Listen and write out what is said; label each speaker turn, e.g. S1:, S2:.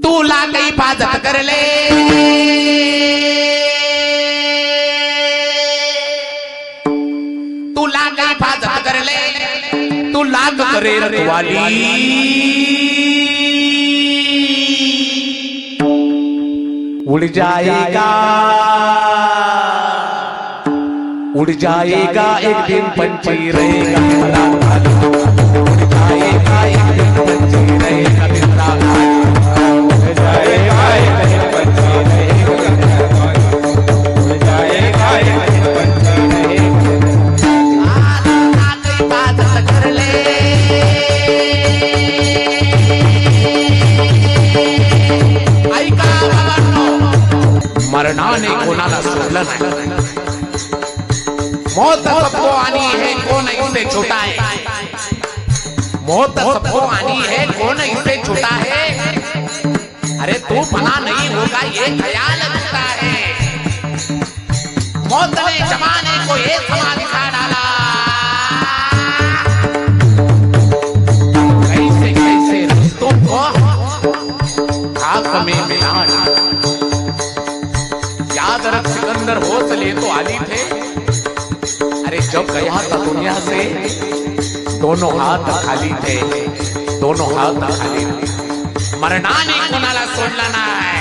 S1: तुला काही हिफाजत करले तुला काही हिफाजत करले तू लाग करे रखवाली उड़ जाएगा एक दिन पंछी रहेगा मेरा खाली उड़ जाएगा एक दिन पंछी रहेगा मेरा खाली उड़ जाएगा एक दिन पंछी रहेगा उड़ जाएगा एक दिन पंछी रहेगा कई बात कर ले ऐका बाबांनो मरणाने कोणाला सोडलं नाही मौत सबको आनी है कौन इससे छूटा है मौत सबको आनी है कौन इससे छूटा है अरे तू फना नहीं होगा ये ख्याल रखता है मौत ने जमाने को ये समा दिखा डाला कैसे कैसे रिश्तों को खाक में मिला याद रख सिकंदर हौसले तो आली थे अरे जब गया था दुनिया से दोनों हाथ खाली थे दोनों हाथ खाली थे मरणाने कोणाला सोडला नाही